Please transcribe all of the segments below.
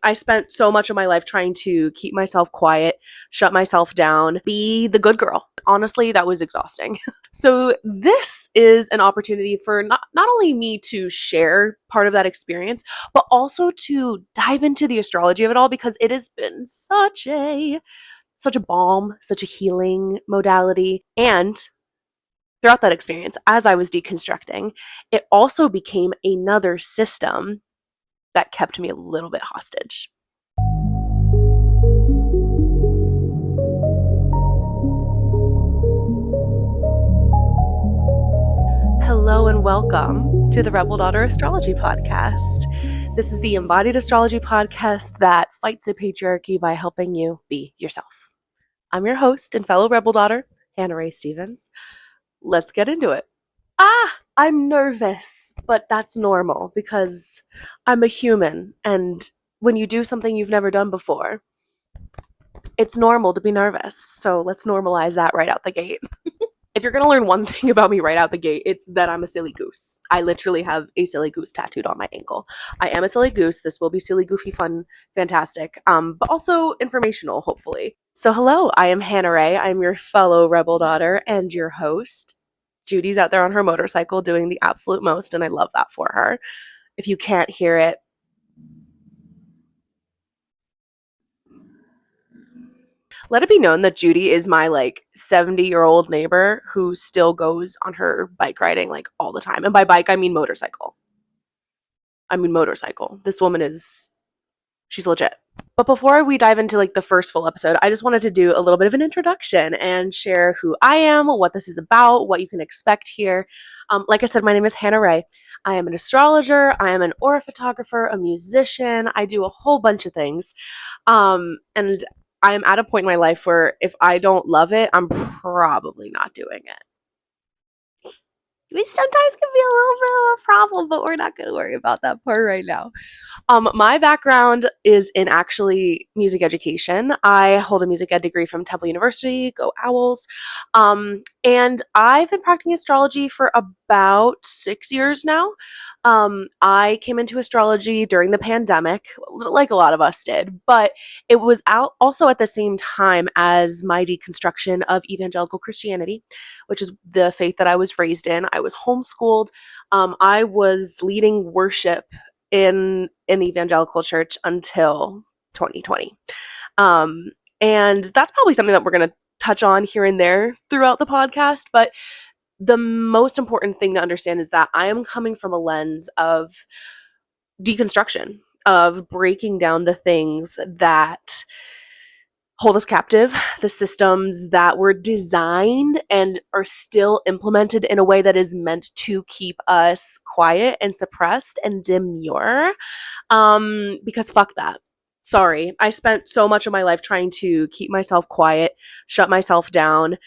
I spent so much of my life trying to keep myself quiet, shut myself down, be the good girl. Honestly, that was exhausting. So this is an opportunity for not only me to share part of that experience, but also to dive into the astrology of it all, because it has been such a balm, such a healing modality. And throughout that experience, as I was deconstructing, it also became another system that kept me a little bit hostage. Hello and welcome to the Rebel Daughter Astrology Podcast. This is the embodied astrology podcast that fights the patriarchy by helping you be yourself. I'm your host and fellow Rebel Daughter, HannahRae Stevens. Let's get into it. I'm nervous, but that's normal because I'm a human, and when you do something you've never done before, it's normal to be nervous. So let's normalize that right out the gate. If you're going to learn one thing about me right out the gate, it's that I'm a silly goose. I literally have a silly goose tattooed on my ankle. I am a silly goose. This will be silly, goofy, fun, fantastic, but also informational, hopefully. So hello, I am HannahRae. I'm your fellow Rebel Daughter and your host. Judy's out there on her motorcycle doing the absolute most, and I love that for her. If you can't hear it, let it be known that Judy is my 70-year-old neighbor who still goes on her bike riding all the time. And by bike, I mean motorcycle. This woman she's legit. But before we dive into the first full episode, I just wanted to do a little bit of an introduction and share who I am, what this is about, what you can expect here. Like I said, my name is HannahRae. I am an astrologer. I am an aura photographer, a musician. I do a whole bunch of things. And I am at a point in my life where if I don't love it, I'm probably not doing it. Which sometimes can be a little bit of a problem, but we're not going to worry about that part right now. My background is in actually music education. I hold a music ed degree from Temple University, go Owls. And I've been practicing astrology for about 6 years now. I came into astrology during the pandemic, like a lot of us did, but it was also at the same time as my deconstruction of evangelical Christianity, which is the faith that I was raised in. I was homeschooled. I was leading worship in the evangelical church until 2020. And that's probably something that we're going to touch on here and there throughout the podcast. But the most important thing to understand is that I am coming from a lens of deconstruction, of breaking down the things that hold us captive, the systems that were designed and are still implemented in a way that is meant to keep us quiet and suppressed and demure. Because fuck that. Sorry, I spent so much of my life trying to keep myself quiet, shut myself down,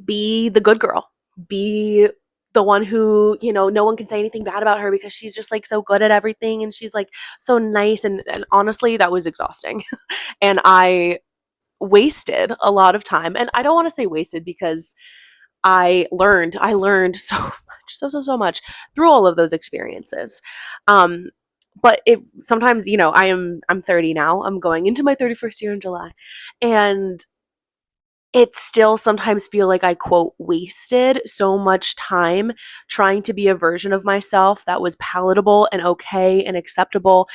be the good girl, be the one who, no one can say anything bad about her because she's just so good at everything and she's so nice. And honestly, that was exhausting. And I wasted a lot of time. And I don't want to say wasted because I learned so much, so much through all of those experiences. But it sometimes, I'm 30 now. I'm going into my 31st year in July. And it still sometimes feel like I, quote, wasted so much time trying to be a version of myself that was palatable and okay and acceptable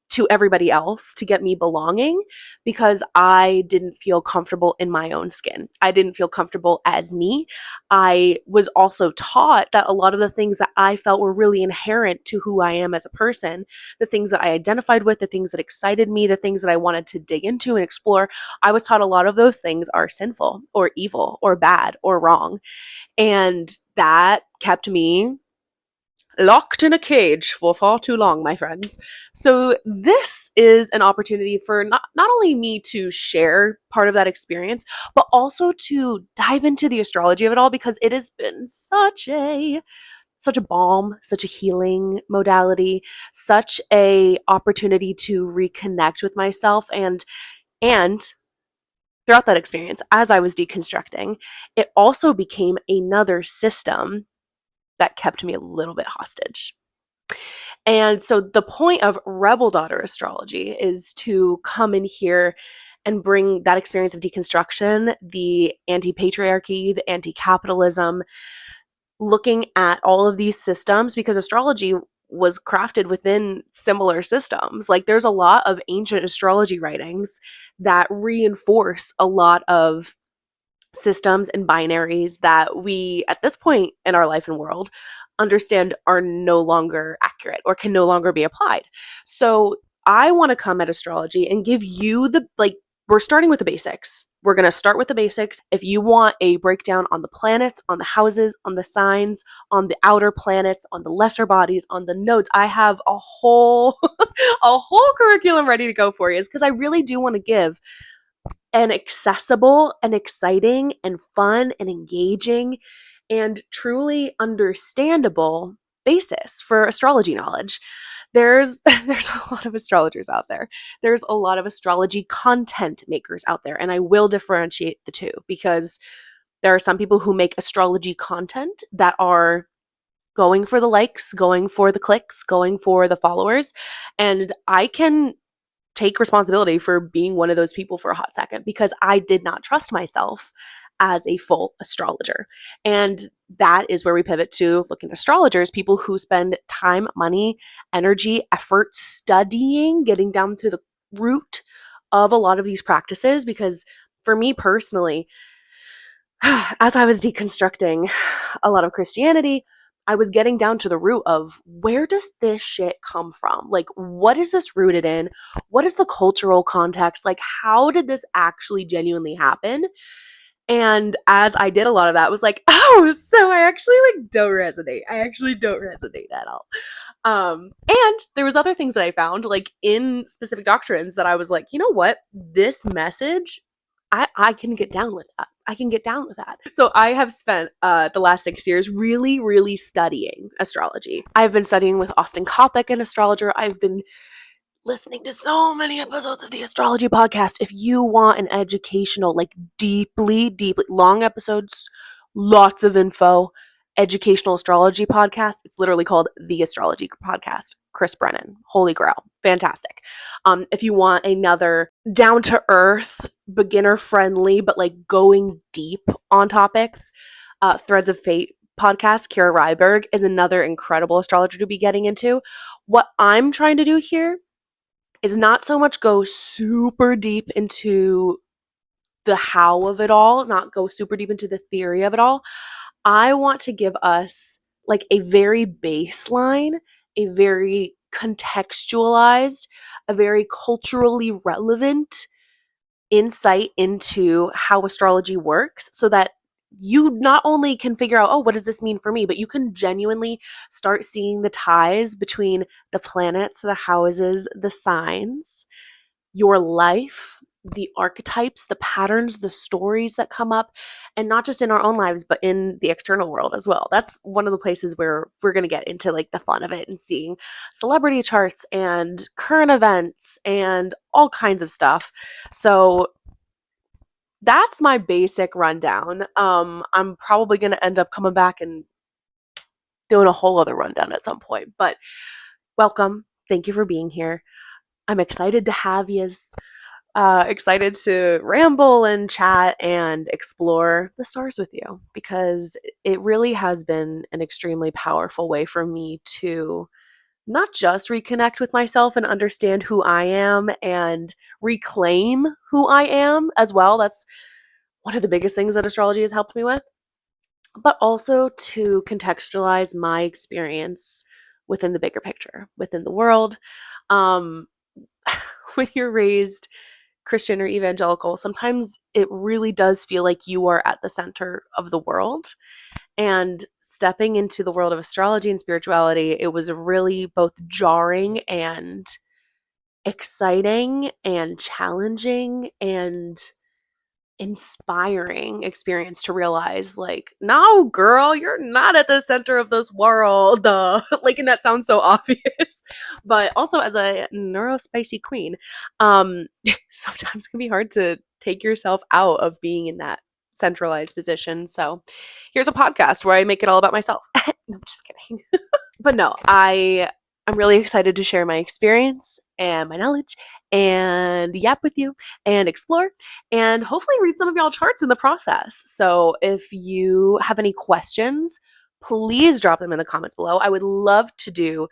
to everybody else to get me belonging, because I didn't feel comfortable in my own skin. I didn't feel comfortable as me. I was also taught that a lot of the things that I felt were really inherent to who I am as a person, the things that I identified with, the things that excited me, the things that I wanted to dig into and explore, I was taught a lot of those things are sinful or evil or bad or wrong. And that kept me locked in a cage for far too long, my friends. So this is an opportunity for not only me to share part of that experience, but also to dive into the astrology of it all, because it has been such a balm, such a healing modality, such a opportunity to reconnect with myself. And throughout that experience, as I was deconstructing, it also became another system that kept me a little bit hostage. And so the point of Rebel Daughter Astrology is to come in here and bring that experience of deconstruction, the anti-patriarchy, the anti-capitalism, looking at all of these systems, because astrology was crafted within similar systems. Like there's a lot of ancient astrology writings that reinforce a lot of systems and binaries that we, at this point in our life and world, understand are no longer accurate or can no longer be applied. So I want to come at astrology and give you we're starting with the basics. We're going to start with the basics. If you want a breakdown on the planets, on the houses, on the signs, on the outer planets, on the lesser bodies, on the nodes, I have a whole a whole curriculum ready to go for you, because I really do want to give an accessible and exciting and fun and engaging and truly understandable basis for astrology knowledge. There's a lot of astrologers out there. There's a lot of astrology content makers out there, and I will differentiate the two, because there are some people who make astrology content that are going for the likes, going for the clicks, going for the followers, and I can take responsibility for being one of those people for a hot second, because I did not trust myself as a full astrologer. And that is where we pivot to looking at astrologers, people who spend time, money, energy, effort studying, getting down to the root of a lot of these practices. Because for me personally, as I was deconstructing a lot of Christianity, I was getting down to the root of, where does this shit come from? Like, what is this rooted in? What is the cultural context? Like, how did this actually genuinely happen? And as I did a lot of that, I was like, oh, so I actually don't resonate. I actually don't resonate at all. And there was other things that I found, like in specific doctrines, that I was like, you know what? This message, I can get down with that. I can get down with that. So I have spent the last 6 years really, really studying astrology. I've been studying with Austin Coppock, an astrologer. I've been listening to so many episodes of the Astrology podcast. If you want an educational, deeply, deeply long episodes, lots of info, educational astrology podcast, it's literally called the Astrology podcast. Chris Brennan, holy grail, fantastic. If you want another down to earth, beginner friendly, but going deep on topics, Threads of Fate podcast, Kira Ryberg is another incredible astrologer to be getting into. What I'm trying to do here is not so much go super deep into the how of it all, not go super deep into the theory of it all. I want to give us a very baseline, a very contextualized, a very culturally relevant insight into how astrology works, so that you not only can figure out, oh, what does this mean for me, but you can genuinely start seeing the ties between the planets, the houses, the signs, your life, the archetypes, the patterns, the stories that come up, and not just in our own lives, but in the external world as well. That's one of the places where we're going to get into the fun of it and seeing celebrity charts and current events and all kinds of stuff. So that's my basic rundown. I'm probably going to end up coming back and doing a whole other rundown at some point, but welcome. Thank you for being here. I'm excited to have yous. Excited to ramble and chat and explore the stars with you, because it really has been an extremely powerful way for me to not just reconnect with myself and understand who I am and reclaim who I am as well. That's one of the biggest things that astrology has helped me with, but also to contextualize my experience within the bigger picture, within the world. When you're raised Christian or evangelical, sometimes it really does feel like you are at the center of the world. And stepping into the world of astrology and spirituality, it was really both jarring and exciting and challenging and inspiring experience to realize, no, girl, you're not at the center of this world. And that sounds so obvious, but also as a neurospicy queen, sometimes it can be hard to take yourself out of being in that centralized position. So here's a podcast where I make it all about myself. No, I'm just kidding. But no, I I'm really excited to share my experience and my knowledge and yap with you and explore and hopefully read some of y'all charts in the process. So if you have any questions, please drop them in the comments below. I would love to do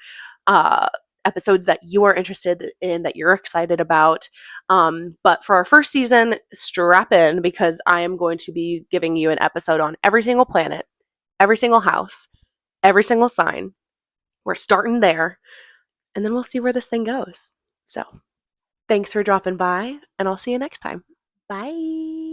uh, episodes that you are interested in, that you're excited about. But for our first season, strap in, because I am going to be giving you an episode on every single planet, every single house, every single sign. We're starting there, and then we'll see where this thing goes. So thanks for dropping by, and I'll see you next time. Bye.